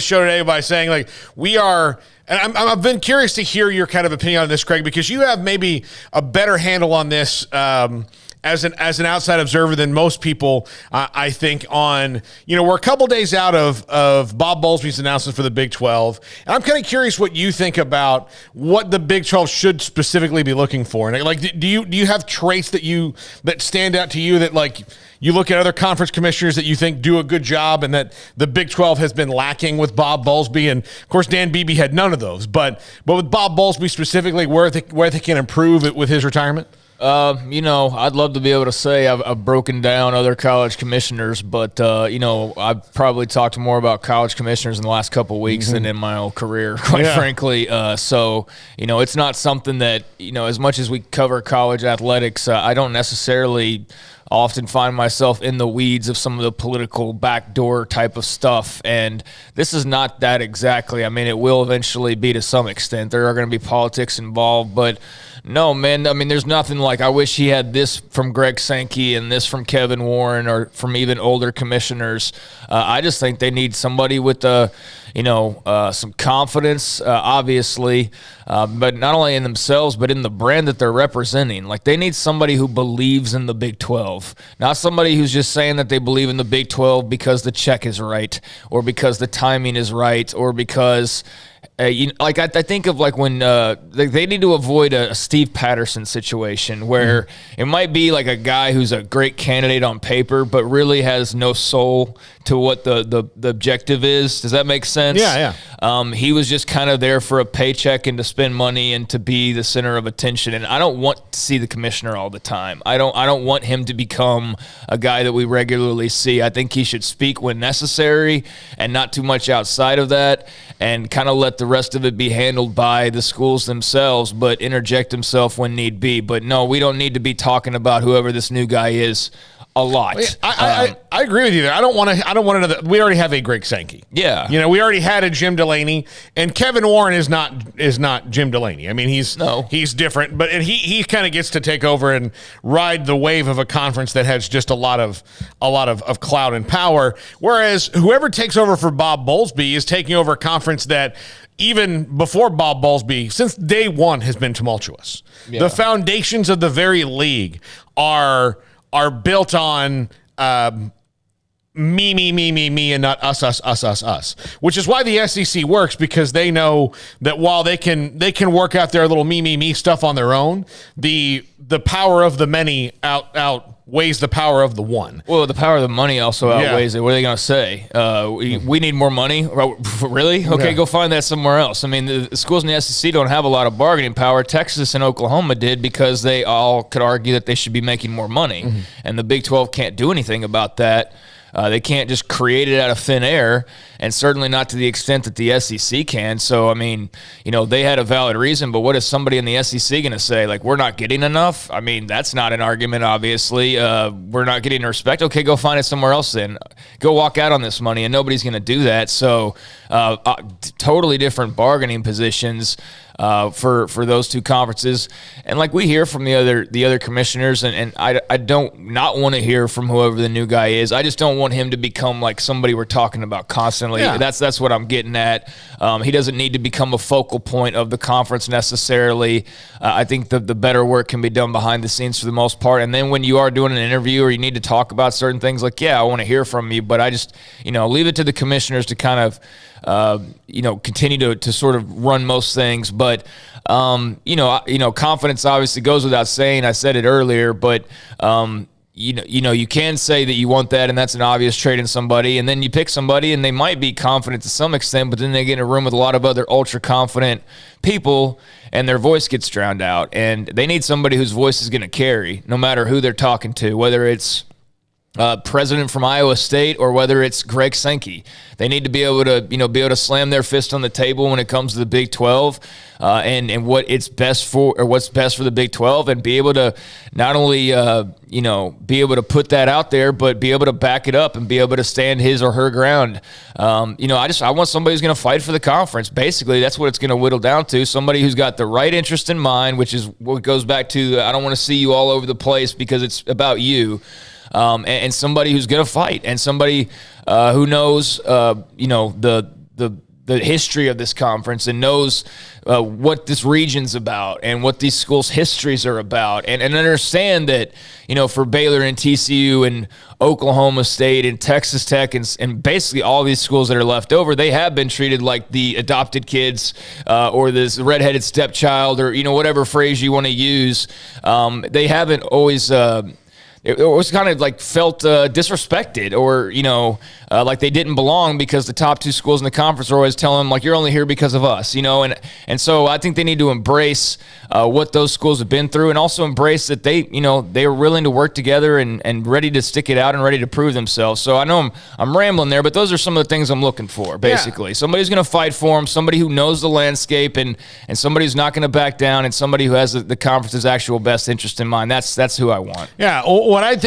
show today by saying, like, we are, and I've been curious to hear your kind of opinion on this, Craig, because you have maybe a better handle on this as an outside observer than most people, I think, on, we're a couple days out of Bob Bowlsby's announcement for the Big 12. And I'm kind of curious what you think about what the Big 12 should specifically be looking for. And like, do you have traits that stand out to you that, like, you look at other conference commissioners that you think do a good job and that the Big 12 has been lacking with Bob Bowlsby? And of course, Dan Beebe had none of those, but with Bob Bowlsby specifically, where they can improve it with his retirement? I'd love to be able to say I've broken down other college commissioners, but, I've probably talked more about college commissioners in the last couple of weeks than in my whole career, quite frankly. So, it's not something that, as much as we cover college athletics, I don't necessarily often find myself in the weeds of some of the political backdoor type of stuff. And this is not that exactly. I mean, it will eventually be to some extent. There are going to be politics involved, but no, man, I mean, there's nothing like, I wish he had this from Greg Sankey and this from Kevin Warren or from even older commissioners. I just think they need somebody with some confidence, obviously, but not only in themselves, but in the brand that they're representing. Like, they need somebody who believes in the Big 12, not somebody who's just saying that they believe in the Big 12 because the check is right or because the timing is right or because I think of like when they need to avoid a Steve Patterson situation where it might be like a guy who's a great candidate on paper but really has no soul to what the objective is. Does that make sense? Yeah. He was just kind of there for a paycheck and to spend money and to be the center of attention. And I don't want to see the commissioner all the time. I don't want him to become a guy that we regularly see. I think he should speak when necessary and not too much outside of that, and kind of let the rest of it be handled by the schools themselves, but interject himself when need be. But no, we don't need to be talking about whoever this new guy is a lot. I agree with you there. I don't want another. We already have a Greg Sankey. Yeah, we already had a Jim Delaney, and Kevin Warren is not Jim Delaney. I mean, he's different, but he kind of gets to take over and ride the wave of a conference that has just a lot of clout and power. Whereas whoever takes over for Bob Bowlsby is taking over a conference that, even before Bob Bowlsby, since day one, has been tumultuous. Yeah. The foundations of the very league are built on me, and not us, which is why the SEC works, because they know that while they can work out their little me stuff on their own, the power of the many outweighs the power of the one. Well, the power of the money also outweighs it. What are they going to say? We need more money? Really? Okay, go find that somewhere else. I mean, the schools in the SEC don't have a lot of bargaining power. Texas and Oklahoma did, because they all could argue that they should be making more money. And the Big 12 can't do anything about that. They can't just create it out of thin air, and certainly not to the extent that the SEC can. So, I mean, they had a valid reason, but what is somebody in the SEC going to say? Like, we're not getting enough? I mean, that's not an argument, obviously. We're not getting respect. Okay, go find it somewhere else then. Go walk out on this money, and nobody's going to do that. So, totally different bargaining positions for those two conferences. And like we hear from the other commissioners, and I don't not want to hear from whoever the new guy is. I just don't want him to become like somebody we're talking about constantly. Yeah. That's what I'm getting at. He doesn't need to become a focal point of the conference necessarily. I think the better work can be done behind the scenes for the most part. And then when you are doing an interview or you need to talk about certain things, like, I want to hear from you, but I just, leave it to the commissioners to kind of, continue to sort of run most things. But, confidence obviously goes without saying. I said it earlier, but, you can say that you want that, and that's an obvious trait in somebody, and then you pick somebody, and they might be confident to some extent, but then they get in a room with a lot of other ultra-confident people, and their voice gets drowned out, and they need somebody whose voice is going to carry, no matter who they're talking to, whether it's president from Iowa State or whether it's Greg Sankey. They need to be able to slam their fist on the table when it comes to the Big 12 and what it's best for, or what's best for the Big 12, and be able to not only be able to put that out there, but be able to back it up and be able to stand his or her ground. I want somebody who's going to fight for the conference. Basically, that's what it's going to whittle down to. Somebody who's got the right interest in mind, which is what goes back to, I don't want to see you all over the place because it's about you. And somebody who's going to fight, and somebody who knows, the the history of this conference and knows what this region's about and what these schools' histories are about, and understand that, for Baylor and TCU and Oklahoma State and Texas Tech and basically all these schools that are left over, they have been treated like the adopted kids or this redheaded stepchild, or whatever phrase you want to use. They haven't always it was kind of like felt disrespected, or like they didn't belong, because the top two schools in the conference are always telling them, like, you're only here because of us, and so I think they need to embrace what those schools have been through, and also embrace that they are willing to work together and ready to stick it out and ready to prove themselves. So I know I'm rambling there, but those are some of the things I'm looking for. Basically, somebody who's going to fight for them, somebody who knows the landscape, and somebody who's not going to back down, and somebody who has the conference's actual best interest in mind. That's who I want. Yeah. What I think